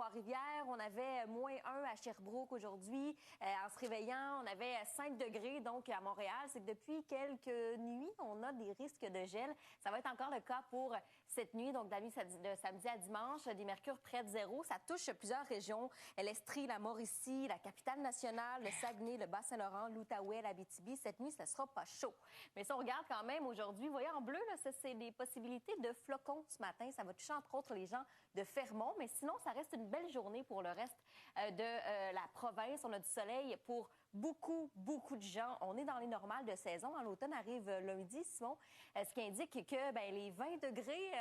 Trois-Rivières. On avait -1 à Sherbrooke aujourd'hui. En se réveillant, on avait 5 degrés donc à Montréal. C'est que depuis quelques nuits, on a des risques de gel. Ça va être encore le cas pour cette nuit, donc de samedi à dimanche, des mercures près de zéro. Ça touche plusieurs régions. L'Estrie, la Mauricie, la Capitale-Nationale, le Saguenay, le Bas-Saint-Laurent, l'Outaouais, l'Abitibi. Cette nuit, ce ne sera pas chaud. Mais si on regarde quand même aujourd'hui, vous voyez en bleu, là, c'est des possibilités de flocons ce matin. Ça va toucher entre autres les gens de Fermont. Mais sinon, ça reste une belle journée pour le reste de la province. On a du soleil pour beaucoup de gens. On est dans les normales de saison. L'automne arrive lundi, Simon, ce qui indique que les 20 degrés,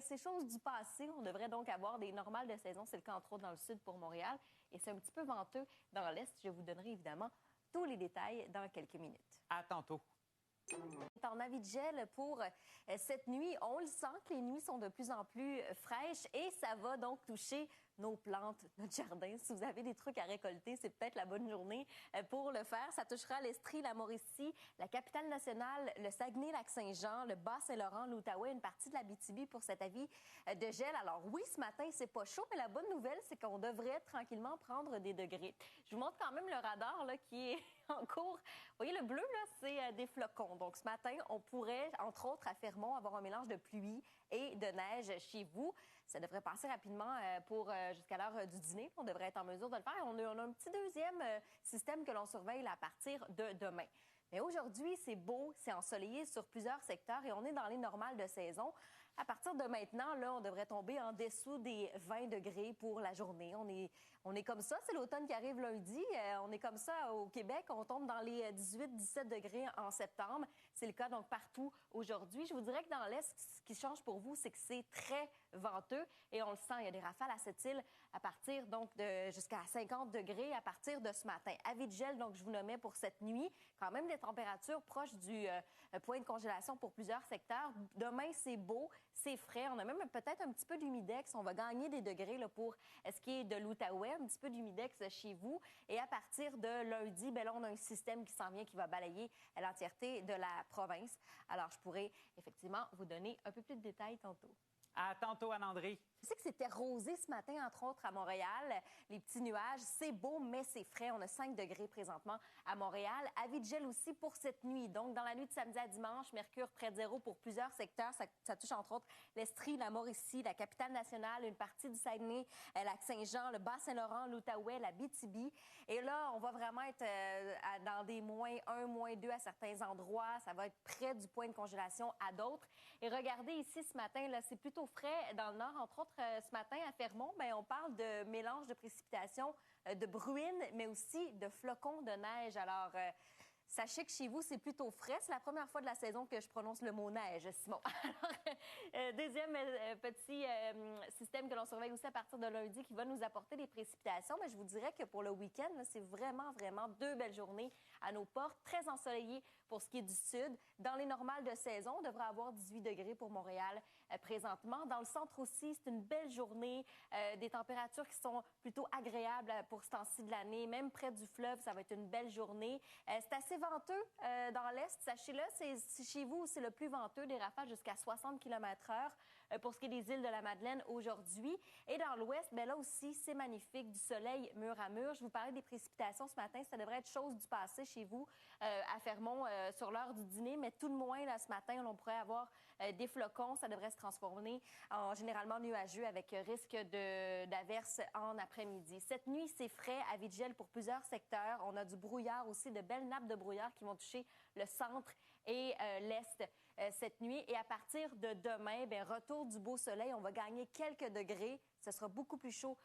c'est chose du passé. On devrait donc avoir des normales de saison. C'est le cas entre autres dans le sud pour Montréal. Et c'est un petit peu venteux dans l'est. Je vous donnerai évidemment tous les détails dans quelques minutes. À tantôt. En avis de gel pour cette nuit, on le sent que les nuits sont de plus en plus fraîches et ça va donc toucher nos plantes, notre jardin. Si vous avez des trucs à récolter, c'est peut-être la bonne journée pour le faire. Ça touchera l'Estrie, la Mauricie, la Capitale-Nationale, le Saguenay-Lac-Saint-Jean, le Bas-Saint-Laurent, l'Outaouais, une partie de l'Abitibi pour cet avis de gel. Alors oui, ce matin, c'est pas chaud, mais la bonne nouvelle, c'est qu'on devrait tranquillement prendre des degrés. Je vous montre quand même le radar là, qui est en cours. Vous voyez, le bleu, là, c'est des flocons. Donc ce matin, on pourrait, entre autres, à Fermont, avoir un mélange de pluie et de neige chez vous. Ça devrait passer rapidement pour jusqu'à l'heure du dîner. On devrait être en mesure de le faire. On a un petit deuxième système que l'on surveille là, à partir de demain. Mais aujourd'hui, c'est beau, c'est ensoleillé sur plusieurs secteurs et on est dans les normales de saison. À partir de maintenant, là, on devrait tomber en dessous des 20 degrés pour la journée. On est comme ça. C'est l'automne qui arrive lundi. On est comme ça au Québec. On tombe dans les 18-17 degrés en septembre. C'est le cas donc partout aujourd'hui. Je vous dirais que dans l'Est, ce qui change pour vous, c'est que c'est très venteux et on le sent. Il y a des rafales à cette île à partir donc de jusqu'à 50 degrés à partir de ce matin. Avis de gel, donc je vous nommais pour cette nuit. Quand même des températures proches du point de congélation pour plusieurs secteurs. Demain, c'est beau. C'est frais. On a même peut-être un petit peu d'humidex. On va gagner des degrés là, pour ce qui est de l'Outaouais, un petit peu d'humidex chez vous. Et à partir de lundi, là, on a un système qui s'en vient qui va balayer l'entièreté de la province. Alors, je pourrais effectivement vous donner un peu plus de détails tantôt. À tantôt, Anne-André. Je sais que c'était rosé ce matin, entre autres, à Montréal. Les petits nuages, c'est beau, mais c'est frais. On a 5 degrés présentement à Montréal. Avis de gel aussi pour cette nuit. Donc, dans la nuit de samedi à dimanche, mercure près de zéro pour plusieurs secteurs. Ça touche, entre autres, l'Estrie, la Mauricie, la Capitale-Nationale, une partie du Saguenay, Lac-Saint-Jean, le Bas-Saint-Laurent, l'Outaouais, l'Abitibi. Et là, on va vraiment être dans des -1, -2 à certains endroits. Ça va être près du point de congélation à d'autres. Et regardez ici ce matin, là, c'est plutôt frais dans le nord, entre autres. Ce matin, à Fermont, on parle de mélange de précipitations, de bruines, mais aussi de flocons de neige. Alors, sachez que chez vous, c'est plutôt frais. C'est la première fois de la saison que je prononce le mot neige, Simon. Alors, deuxième petit système que l'on surveille aussi à partir de lundi qui va nous apporter des précipitations. Mais je vous dirais que pour le week-end, c'est vraiment 2 belles journées à nos portes. Très ensoleillé pour ce qui est du sud. Dans les normales de saison, on devrait avoir 18 degrés pour Montréal présentement. Dans le centre aussi, c'est une belle journée. Des températures qui sont plutôt agréables pour ce temps-ci de l'année. Même près du fleuve, ça va être une belle journée. C'est assez venteux dans l'Est, sachez-le. C'est chez vous, c'est le plus venteux, des rafales jusqu'à 60 km/h pour ce qui est des îles de la Madeleine aujourd'hui. Et dans l'Ouest, là aussi, c'est magnifique, du soleil mur à mur. Je vous parlais des précipitations ce matin, ça devrait être chose du passé chez vous à Fermont sur l'heure du dîner, mais tout de moins, là, ce matin, on pourrait avoir des flocons. Ça devrait se transformer en généralement nuageux avec risque d'averses en après-midi. Cette nuit, c'est frais, avis de gel pour plusieurs secteurs. On a du brouillard aussi, de belles nappes de brouillard qui vont toucher le centre et l'est cette nuit. Et à partir de demain, retour du beau soleil, on va gagner quelques degrés. Ce sera beaucoup plus chaud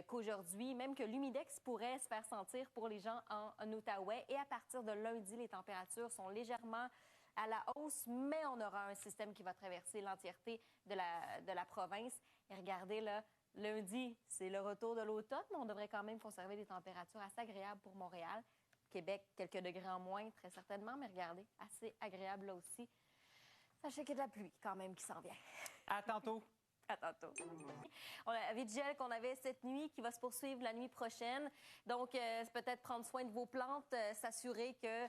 qu'aujourd'hui, même que l'humidex pourrait se faire sentir pour les gens en Outaouais. Et à partir de lundi, les températures sont légèrement à la hausse, mais on aura un système qui va traverser l'entièreté de la province. Et regardez là, lundi, c'est le retour de l'automne, mais on devrait quand même conserver des températures assez agréables pour Montréal. Québec, quelques degrés en moins, très certainement, mais regardez, assez agréable là aussi. Sachez qu'il y a de la pluie quand même qui s'en vient. À tantôt. À tantôt. On avait du gel qu'on avait cette nuit qui va se poursuivre la nuit prochaine. Donc, c'est peut-être prendre soin de vos plantes, s'assurer que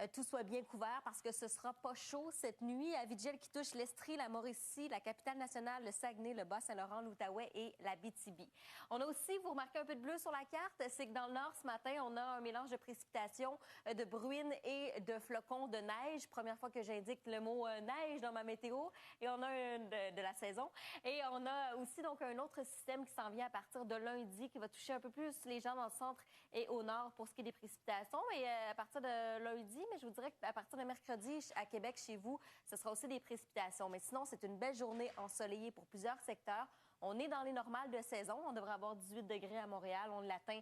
tout soit bien couvert parce que ce sera pas chaud cette nuit. Avis-de-gel qui touche l'Estrie, la Mauricie, la capitale nationale, le Saguenay, le Bas-Saint-Laurent, l'Outaouais et l'Abitibi. On a aussi, vous remarquez un peu de bleu sur la carte, c'est que dans le nord ce matin, on a un mélange de précipitations, de bruines et de flocons de neige. Première fois que j'indique le mot neige dans ma météo et on a de la saison. Et on a aussi donc un autre système qui s'en vient à partir de lundi qui va toucher un peu plus les gens dans le centre et au nord pour ce qui est des précipitations. Et à partir de lundi, mais je vous dirais qu'à partir de mercredi à Québec, chez vous, ce sera aussi des précipitations. Mais sinon, c'est une belle journée ensoleillée pour plusieurs secteurs. On est dans les normales de saison. On devrait avoir 18 degrés à Montréal. On l'atteint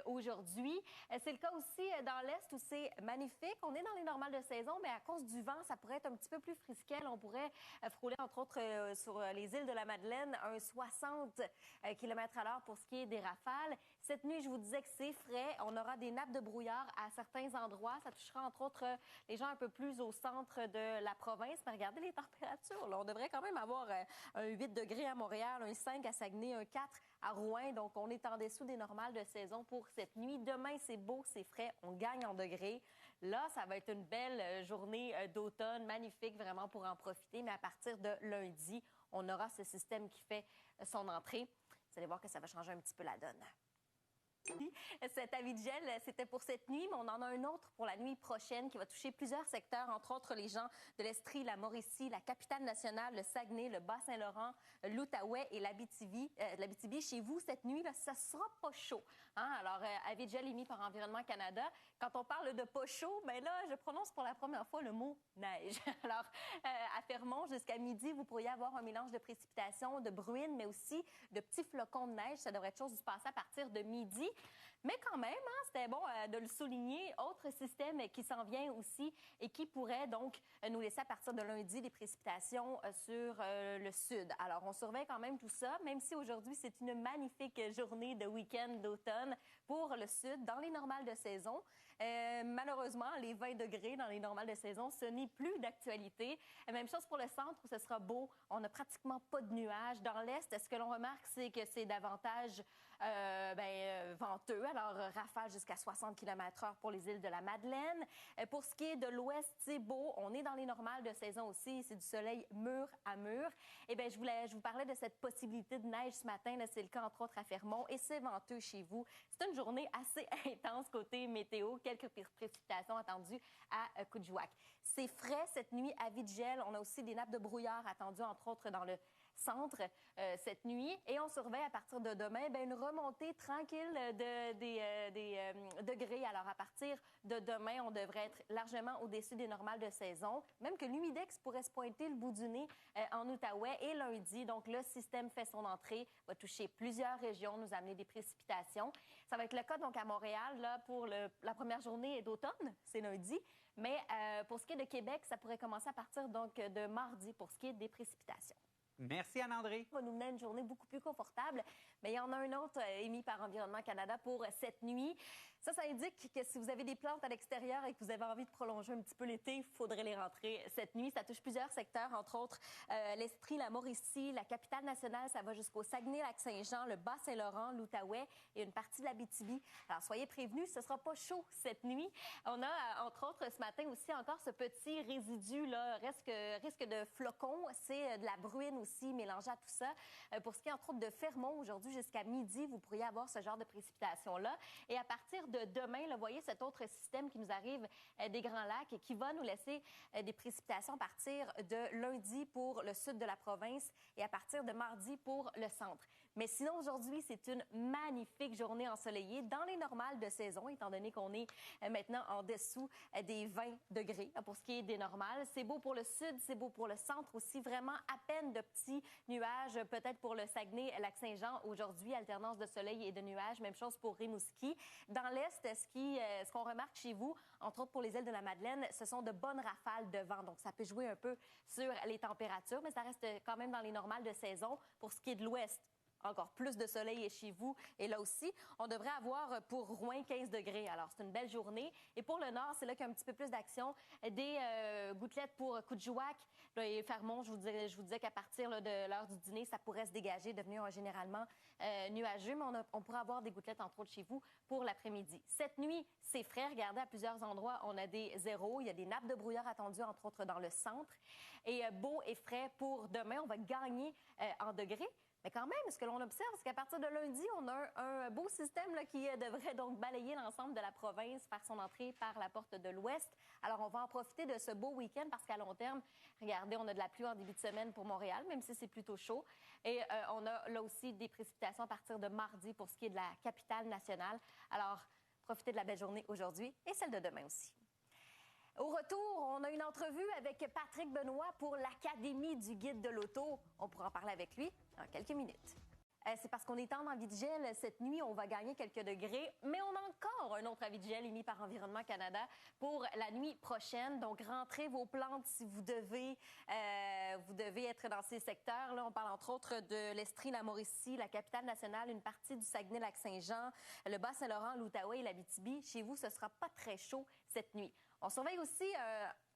aujourd'hui. C'est le cas aussi dans l'Est où c'est magnifique. On est dans les normales de saison, mais à cause du vent, ça pourrait être un petit peu plus frisquel. On pourrait frôler, entre autres, sur les îles de la Madeleine, un 60 km/h pour ce qui est des rafales. Cette nuit, je vous disais que c'est frais. On aura des nappes de brouillard à certains endroits. Ça touchera, entre autres, les gens un peu plus au centre de la province. Mais regardez les températures. Là. On devrait quand même avoir un 8 degrés à Montréal, un 5 à Saguenay, un 4 à Rouen. Donc, on est en dessous des normales de saison pour cette nuit. Demain, c'est beau, c'est frais. On gagne en degrés. Là, ça va être une belle journée d'automne, magnifique vraiment pour en profiter. Mais à partir de lundi, on aura ce système qui fait son entrée. Vous allez voir que ça va changer un petit peu la donne. Cet avis de gel, c'était pour cette nuit, mais on en a un autre pour la nuit prochaine qui va toucher plusieurs secteurs, entre autres les gens de l'Estrie, la Mauricie, la capitale nationale, le Saguenay, le Bas-Saint-Laurent, l'Outaouais et l'Abitibi. L'Abitibi, chez vous, cette nuit, là, ça sera pas chaud. Hein? Alors, avis de gel émis par Environnement Canada. Quand on parle de pas chaud, ben là, je prononce pour la première fois le mot neige. Alors, à Fermont, jusqu'à midi, vous pourriez avoir un mélange de précipitations, de bruines, mais aussi de petits flocons de neige. Ça devrait être chose de se passer à partir de midi. Mais quand même, hein, c'était bon de le souligner. Autre système qui s'en vient aussi et qui pourrait donc nous laisser à partir de lundi des précipitations sur le sud. Alors, on surveille quand même tout ça, même si aujourd'hui, c'est une magnifique journée de week-end d'automne pour le sud, dans les normales de saison. Malheureusement, les 20 degrés dans les normales de saison, ce n'est plus d'actualité. Même chose pour le centre où ce sera beau. On n'a pratiquement pas de nuages. Dans l'est, ce que l'on remarque, c'est que c'est davantage venteux. Alors, rafale jusqu'à 60 km/h pour les îles de la Madeleine. Pour ce qui est de l'ouest, c'est beau. On est dans les normales de saison aussi. C'est du soleil mur à mur. Eh bien, je vous parlais de cette possibilité de neige ce matin. C'est le cas, entre autres, à Fermont. Et c'est venteux chez vous. C'est une journée assez intense côté météo. Quelques précipitations attendues à Coudjouac. C'est frais cette nuit, avis de gel. On a aussi des nappes de brouillard attendues, entre autres, dans le centre cette nuit. Et on surveille à partir de demain une remontée tranquille des degrés. Alors, à partir de demain, on devrait être largement au-dessus des normales de saison. Même que l'humidex pourrait se pointer le bout du nez en Outaouais et lundi. Donc, le système fait son entrée, va toucher plusieurs régions, nous amener des précipitations. Ça va être le cas donc à Montréal là, pour la première journée d'automne, c'est lundi. Mais pour ce qui est de Québec, ça pourrait commencer à partir donc de mardi pour ce qui est des précipitations. Merci, Anne-André. Ça va nous mener à une journée beaucoup plus confortable. Mais il y en a un autre émis par Environnement Canada pour cette nuit. Ça indique que si vous avez des plantes à l'extérieur et que vous avez envie de prolonger un petit peu l'été, il faudrait les rentrer cette nuit. Ça touche plusieurs secteurs, entre autres l'Estrie, la Mauricie, la capitale nationale. Ça va jusqu'au Saguenay-Lac-Saint-Jean, le Bas-Saint-Laurent, l'Outaouais et une partie de l'Abitibi. Alors, soyez prévenus, ce ne sera pas chaud cette nuit. On a, entre autres, ce matin aussi encore ce petit résidu, là, risque de flocons. C'est de la bruine aussi mélangée à tout ça. Pour ce qui est, entre autres, de Fermont, aujourd'hui jusqu'à midi, vous pourriez avoir ce genre de précipitations-là. Et à partir de demain, là, vous voyez cet autre système qui nous arrive des Grands Lacs et qui va nous laisser des précipitations à partir de lundi pour le sud de la province et à partir de mardi pour le centre. Mais sinon, aujourd'hui, c'est une magnifique journée ensoleillée dans les normales de saison, étant donné qu'on est maintenant en dessous des 20 degrés pour ce qui est des normales. C'est beau pour le sud, c'est beau pour le centre aussi. Vraiment à peine de petits nuages, peut-être pour le Saguenay-Lac-Saint-Jean aujourd'hui, alternance de soleil et de nuages. Même chose pour Rimouski. Dans l'est, ce qu'on remarque chez vous, entre autres pour les îles de la Madeleine, ce sont de bonnes rafales de vent. Donc, ça peut jouer un peu sur les températures, mais ça reste quand même dans les normales de saison. Pour ce qui est de l'ouest, encore plus de soleil chez vous. Et là aussi, on devrait avoir pour Rouen 15 degrés. Alors, c'est une belle journée. Et pour le nord, c'est là qu'il y a un petit peu plus d'action. Des gouttelettes pour Coudjouac et Fermont. Je vous disais qu'à partir là, de l'heure du dîner, ça pourrait se dégager, devenir généralement nuageux. Mais on pourrait avoir des gouttelettes, entre autres, chez vous pour l'après-midi. Cette nuit, c'est frais. Regardez, à plusieurs endroits, on a des zéros. Il y a des nappes de brouillard attendues, entre autres, dans le centre. Et beau et frais pour demain. On va gagner en degrés. Mais quand même, ce que l'on observe, c'est qu'à partir de lundi, on a un beau système là, qui devrait donc balayer l'ensemble de la province, faire son entrée par la porte de l'Ouest. Alors, on va en profiter de ce beau week-end parce qu'à long terme, regardez, on a de la pluie en début de semaine pour Montréal, même si c'est plutôt chaud. Et on a là aussi des précipitations à partir de mardi pour ce qui est de la capitale nationale. Alors, profitez de la belle journée aujourd'hui et celle de demain aussi. Au retour, on a une entrevue avec Patrick Benoît pour l'Académie du guide de l'auto. On pourra en parler avec lui dans quelques minutes. C'est parce qu'on est en avis de gel cette nuit, on va gagner quelques degrés, mais on a encore un autre avis de gel émis par Environnement Canada pour la nuit prochaine. Donc, rentrez vos plantes si vous devez être dans ces secteurs. Là, on parle entre autres de l'Estrie, la Mauricie, la capitale nationale, une partie du Saguenay-Lac-Saint-Jean, le Bas-Saint-Laurent, l'Outaouais et l'Abitibi. Chez vous, ce sera pas très chaud cette nuit. On surveille aussi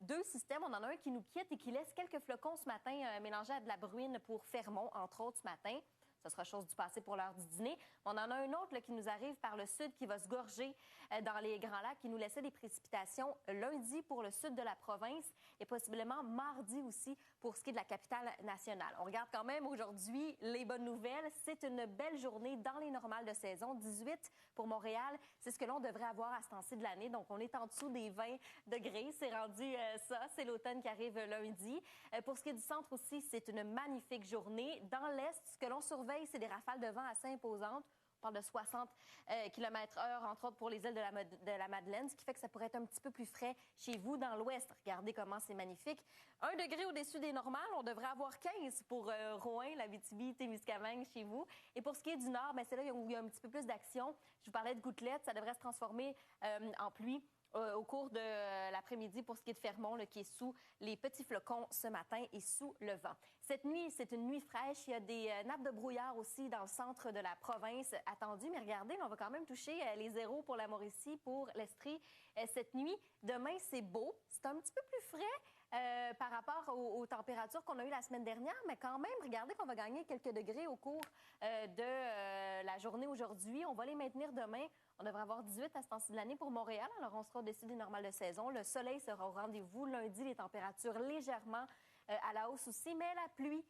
deux systèmes. On en a un qui nous quitte et qui laisse quelques flocons ce matin mélangés à de la bruine pour Fermont, entre autres, ce matin. Ce sera chose du passé pour l'heure du dîner. On en a un autre là, qui nous arrive par le sud, qui va se gorger dans les Grands Lacs, qui nous laissait des précipitations lundi pour le sud de la province et possiblement mardi aussi pour ce qui est de la capitale nationale. On regarde quand même aujourd'hui les bonnes nouvelles. C'est une belle journée dans les normales de saison. 18 pour Montréal, c'est ce que l'on devrait avoir à ce temps-ci de l'année. Donc, on est en dessous des 20 degrés. C'est rendu ça. C'est l'automne qui arrive lundi. Pour ce qui est du centre aussi, c'est une magnifique journée. Dans l'est, ce que l'on surveille, c'est des rafales de vent assez imposantes. On parle de 60 km/h, entre autres pour les îles de la Madeleine, ce qui fait que ça pourrait être un petit peu plus frais chez vous dans l'ouest. Regardez comment c'est magnifique. 1 degré au-dessus des normales, on devrait avoir 15 pour Rouen, l'Abitibi, Témiscamingue chez vous. Et pour ce qui est du nord, c'est là où il y a un petit peu plus d'action. Je vous parlais de gouttelettes, ça devrait se transformer en pluie au cours de l'après-midi pour ce qui est de Fermont, là, qui est sous les petits flocons ce matin et sous le vent. Cette nuit, c'est une nuit fraîche. Il y a des nappes de brouillard aussi dans le centre de la province attendues. Mais regardez, on va quand même toucher les zéros pour la Mauricie, pour l'Estrie cette nuit. Demain, c'est beau. C'est un petit peu plus frais par rapport aux températures qu'on a eues la semaine dernière. Mais quand même, regardez qu'on va gagner quelques degrés au cours de la journée aujourd'hui. On va les maintenir demain. On devrait avoir 18 à ce temps-ci de l'année pour Montréal. Alors, on sera au-dessus des normales de saison. Le soleil sera au rendez-vous. Lundi, les températures légèrement à la hausse aussi, mais la pluie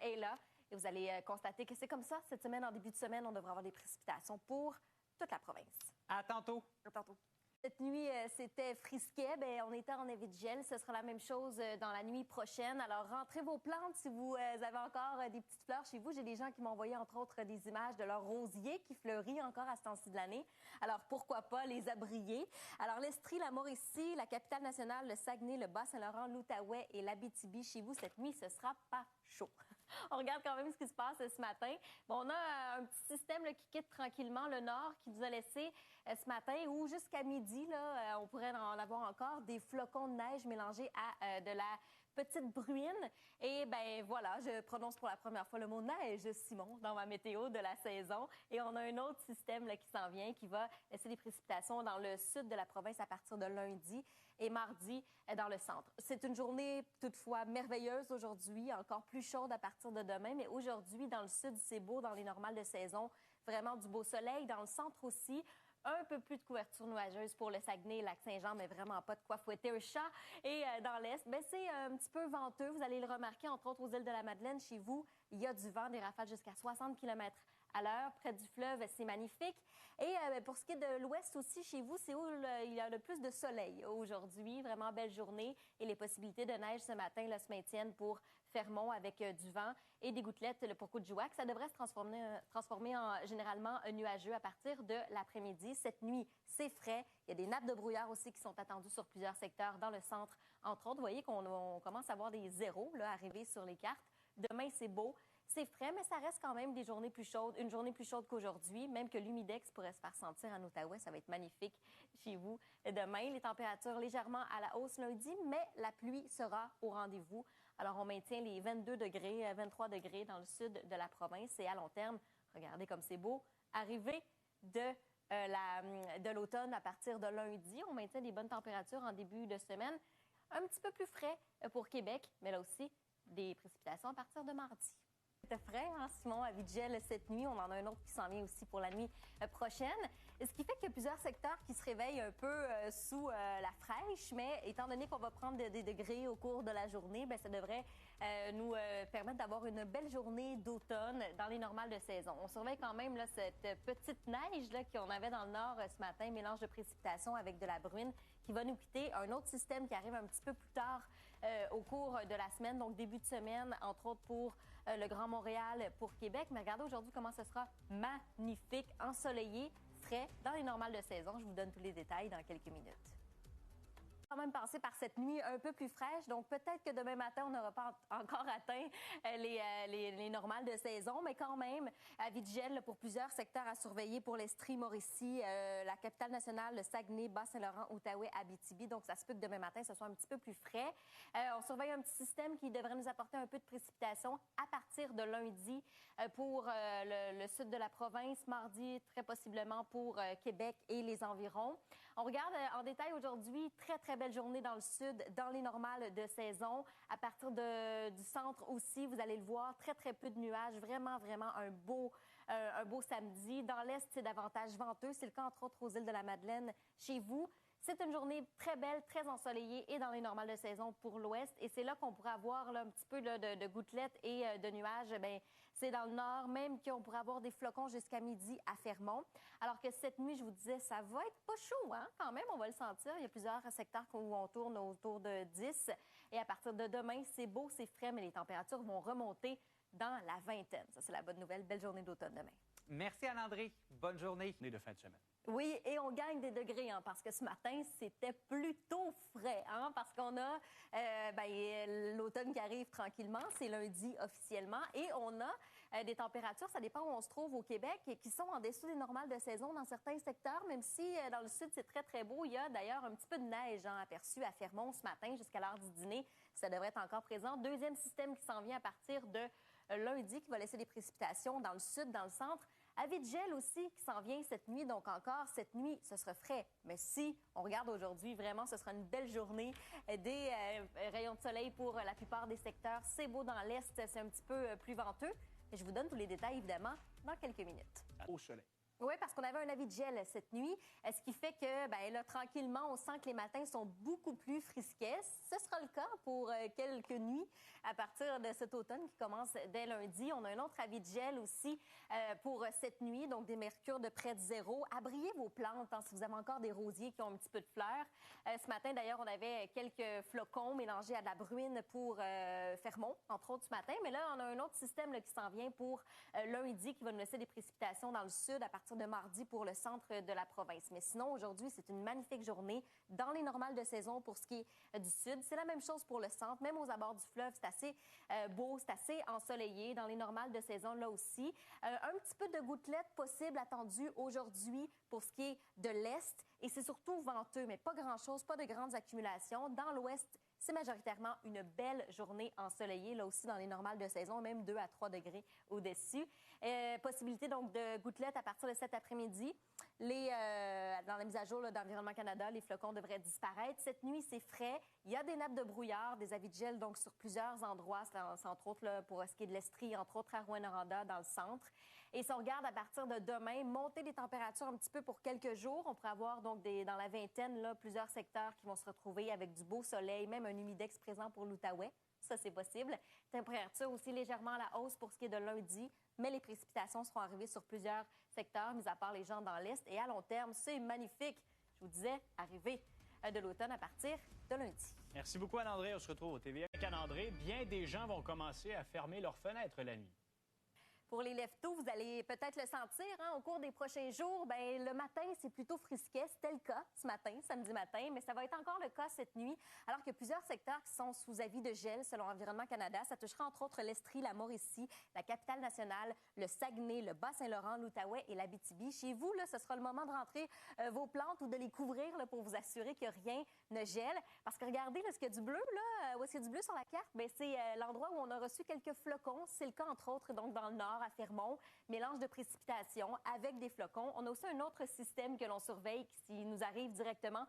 est là. Et vous allez constater que c'est comme ça. Cette semaine, en début de semaine, on devrait avoir des précipitations pour toute la province. À tantôt. À tantôt. Cette nuit, c'était frisquet. On était en avis de gel. Ce sera la même chose dans la nuit prochaine. Alors, rentrez vos plantes si vous avez encore des petites fleurs chez vous. J'ai des gens qui m'ont envoyé, entre autres, des images de leur rosier qui fleurit encore à ce temps-ci de l'année. Alors, pourquoi pas les abrier? Alors, l'Estrie, la Mauricie, la capitale nationale, le Saguenay, le Bas-Saint-Laurent, l'Outaouais et l'Abitibi. Chez vous, cette nuit, ce sera pas chaud. On regarde quand même ce qui se passe ce matin. On a un petit système là, qui quitte tranquillement le nord, qui nous a laissé ce matin ou jusqu'à midi, là, on pourrait en avoir encore des flocons de neige mélangés à de la petite bruine. Et voilà, je prononce pour la première fois le mot neige, Simon, dans ma météo de la saison. Et on a un autre système là, qui s'en vient, qui va laisser des précipitations dans le sud de la province à partir de lundi et mardi dans le centre. C'est une journée toutefois merveilleuse aujourd'hui, encore plus chaude à partir de demain, mais aujourd'hui, dans le sud, c'est beau, dans les normales de saison, vraiment du beau soleil. Dans le centre aussi, un peu plus de couverture nuageuse pour le Saguenay, Lac-Saint-Jean, mais vraiment pas de quoi fouetter un chat. Et dans l'est, c'est un petit peu venteux. Vous allez le remarquer, entre autres, aux îles de la Madeleine. Chez vous, il y a du vent, des rafales jusqu'à 60 km à l'heure. Près du fleuve, c'est magnifique. Et pour ce qui est de l'ouest aussi, chez vous, c'est où il y a le plus de soleil aujourd'hui. Vraiment belle journée. Et les possibilités de neige ce matin là, se maintiennent pour Fermont avec du vent et des gouttelettes pour Coudjouac. Ça devrait se transformer en généralement nuageux à partir de l'après-midi. Cette nuit, c'est frais. Il y a des nappes de brouillard aussi qui sont attendues sur plusieurs secteurs dans le centre. Entre autres, vous voyez qu'on commence à voir des zéros là, arriver sur les cartes. Demain, c'est beau. C'est frais, mais ça reste quand même des journées plus chaudes, une journée plus chaude qu'aujourd'hui, même que l'humidex pourrait se faire sentir en Outaouais. Ça va être magnifique chez vous demain. Les températures légèrement à la hausse lundi, mais la pluie sera au rendez-vous. Alors, on maintient les 22 degrés, 23 degrés dans le sud de la province. Et à long terme, regardez comme c'est beau, arrivée de l'automne à partir de lundi. On maintient des bonnes températures en début de semaine. Un petit peu plus frais pour Québec, mais là aussi, des précipitations à partir de mardi. C'était frais, hein, Simon, à Vitgel cette nuit. On en a un autre qui s'en vient aussi pour la nuit prochaine. Ce qui fait qu'il y a plusieurs secteurs qui se réveillent un peu sous la fraîche, mais étant donné qu'on va prendre des degrés au cours de la journée, bien, ça devrait nous permettre d'avoir une belle journée d'automne dans les normales de saison. On surveille quand même là, cette petite neige là, qu'on avait dans le nord ce matin, mélange de précipitations avec de la bruine qui va nous quitter. Un autre système qui arrive un petit peu plus tard au cours de la semaine, donc début de semaine, entre autres pour le Grand Montréal, pour Québec. Mais regardez aujourd'hui comment ce sera magnifique, ensoleillé, frais, dans les normales de saison. Je vous donne tous les détails dans quelques minutes. Quand même passer par cette nuit un peu plus fraîche, donc peut-être que demain matin, on n'aura pas encore atteint les normales de saison, mais quand même, avis de gel pour plusieurs secteurs à surveiller pour l'Estrie, Mauricie, la capitale nationale, le Saguenay, Bas-Saint-Laurent, Outaouais, Abitibi, donc ça se peut que demain matin, ce soit un petit peu plus frais. On surveille un petit système qui devrait nous apporter un peu de précipitation à partir de lundi pour le sud de la province, mardi, très possiblement pour Québec et les environs. On regarde en détail aujourd'hui, très belle journée dans le sud, dans les normales de saison. À partir du centre aussi, vous allez le voir, très peu de nuages. Vraiment un beau samedi. Dans l'est, c'est davantage venteux. C'est le cas, entre autres, aux îles de la Madeleine, chez vous. C'est une journée très belle, très ensoleillée et dans les normales de saison pour l'ouest. Et c'est là qu'on pourrait avoir là, un petit peu là, de gouttelettes et de nuages. Bien, c'est dans le nord, même qu'on pourrait avoir des flocons jusqu'à midi à Fermont. Alors que cette nuit, je vous disais, ça va être pas chaud, hein? Quand même, on va le sentir. Il y a plusieurs secteurs où on tourne autour de 10. Et à partir de demain, c'est beau, c'est frais, mais les températures vont remonter dans la vingtaine. Ça, c'est la bonne nouvelle. Belle journée d'automne demain. Merci, Anne-André. Bonne journée. De fin de semaine. Oui, et on gagne des degrés, hein, parce que ce matin, c'était plutôt frais, hein, parce qu'on a l'automne qui arrive tranquillement, c'est lundi officiellement, et on a des températures, ça dépend où on se trouve au Québec, qui sont en dessous des normales de saison dans certains secteurs, même si dans le sud, c'est très beau. Il y a d'ailleurs un petit peu de neige aperçue à Fermont ce matin jusqu'à l'heure du dîner. Ça devrait être encore présent. Deuxième système qui s'en vient à partir de lundi, qui va laisser des précipitations dans le sud, dans le centre. Avis de gel aussi qui s'en vient cette nuit. Donc encore, cette nuit, ce sera frais. Mais si on regarde aujourd'hui, vraiment, ce sera une belle journée. Des rayons de soleil pour la plupart des secteurs. C'est beau dans l'est, c'est un petit peu plus venteux. Et je vous donne tous les détails, évidemment, dans quelques minutes. Au soleil. Oui, parce qu'on avait un avis de gel cette nuit, ce qui fait que, ben là, tranquillement, on sent que les matins sont beaucoup plus frisquets. Ce sera le cas pour quelques nuits à partir de cet automne qui commence dès lundi. On a un autre avis de gel aussi pour cette nuit, donc des mercures de près de zéro. Abriez vos plantes hein, si vous avez encore des rosiers qui ont un petit peu de fleurs. Ce matin, d'ailleurs, on avait quelques flocons mélangés à de la bruine pour Fermont, entre autres ce matin. Mais là, on a un autre système là, qui s'en vient pour lundi qui va nous laisser des précipitations dans le sud à partir de mardi pour le centre de la province. Mais sinon, aujourd'hui, c'est une magnifique journée dans les normales de saison pour ce qui est du sud. C'est la même chose pour le centre. Même aux abords du fleuve, c'est assez beau, c'est assez ensoleillé. Dans les normales de saison, là aussi. Un petit peu de gouttelettes possibles attendues aujourd'hui pour ce qui est de l'est. Et c'est surtout venteux, mais pas grand-chose, pas de grandes accumulations. Dans l'ouest, c'est majoritairement une belle journée ensoleillée, là aussi dans les normales de saison, même 2 à 3 degrés au-dessus. Possibilité donc de gouttelettes à partir de cet après-midi. Dans la mise à jour d'Environnement Canada, les flocons devraient disparaître. Cette nuit, c'est frais. Il y a des nappes de brouillard, des avis de gel donc sur plusieurs endroits, entre autres là, pour ce qui est de l'Estrie, entre autres à Rouyn-Noranda, dans le centre. Et si on regarde à partir de demain, monter des températures un petit peu pour quelques jours. On pourrait avoir donc dans la vingtaine là, plusieurs secteurs qui vont se retrouver avec du beau soleil, même un humidex présent pour l'Outaouais. Ça, c'est possible. Température aussi légèrement à la hausse pour ce qui est de lundi, mais les précipitations seront arrivées sur plusieurs secteurs, mis à part les gens dans l'Est. Et à long terme, c'est magnifique. Je vous disais, arrivée de l'automne à partir de lundi. Merci beaucoup, Anne-André. On se retrouve au TVA. Avec Anne-André, bien des gens vont commencer à fermer leurs fenêtres la nuit. Pour les lève-tôt, vous allez peut-être le sentir au cours des prochains jours. Ben, le matin, c'est plutôt frisquet. C'était le cas ce matin, samedi matin, mais ça va être encore le cas cette nuit, alors que plusieurs secteurs qui sont sous avis de gel selon Environnement Canada. Ça touchera entre autres l'Estrie, la Mauricie, la Capitale-Nationale, le Saguenay, le Bas-Saint-Laurent, l'Outaouais et l'Abitibi. Chez vous, là, ce sera le moment de rentrer vos plantes ou de les couvrir là, pour vous assurer que rien ne gèle. Parce que regardez, là, ce qu'il y a du bleu, là, où est-ce qu'il y a du bleu sur la carte? Ben, c'est l'endroit où on a reçu quelques flocons. C'est le cas, entre autres, donc dans le nord, à Fermont. Mélange de précipitations avec des flocons. On a aussi un autre système que l'on surveille qui nous arrive directement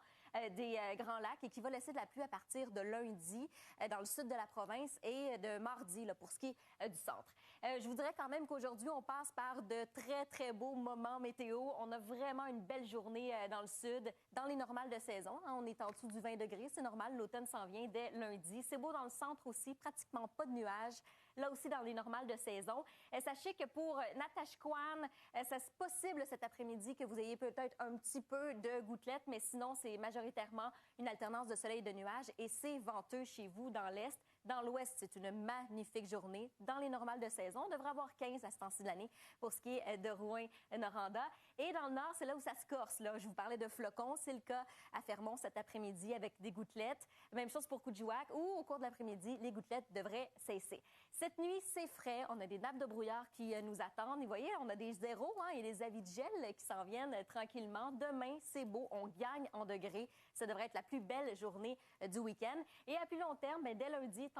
des Grands Lacs et qui va laisser de la pluie à partir de lundi dans le sud de la province et de mardi là, pour ce qui est du centre. Je vous dirais quand même qu'aujourd'hui, on passe par de très, très beaux moments météo. On a vraiment une belle journée dans le sud, dans les normales de saison. On est en dessous du 20 degrés, c'est normal. L'automne s'en vient dès lundi. C'est beau dans le centre aussi, pratiquement pas de nuages. Là aussi, dans les normales de saison. Sachez que pour Natashquan, c'est possible cet après-midi que vous ayez peut-être un petit peu de gouttelettes, mais sinon, c'est majoritairement une alternance de soleil et de nuages et c'est venteux chez vous dans l'est. Dans l'ouest, c'est une magnifique journée. Dans les normales de saison, on devrait avoir 15 à ce temps-ci de l'année pour ce qui est de Rouyn-Noranda. Et dans le nord, c'est là où ça se corse. Là. Je vous parlais de flocons. C'est le cas à Fermont cet après-midi avec des gouttelettes. Même chose pour Coudjouac où, au cours de l'après-midi, les gouttelettes devraient cesser. Cette nuit, c'est frais. On a des nappes de brouillard qui nous attendent. Et vous voyez, on a des zéros et des avis de gel qui s'en viennent tranquillement. Demain, c'est beau. On gagne en degrés. Ça devrait être la plus belle journée du week-end. Et à plus long terme, dès lundi,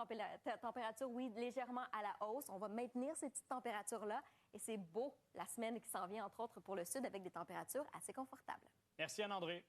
température, oui, légèrement à la hausse. On va maintenir ces petites températures-là. Et c'est beau la semaine qui s'en vient, entre autres, pour le sud, avec des températures assez confortables. Merci, Anne-André.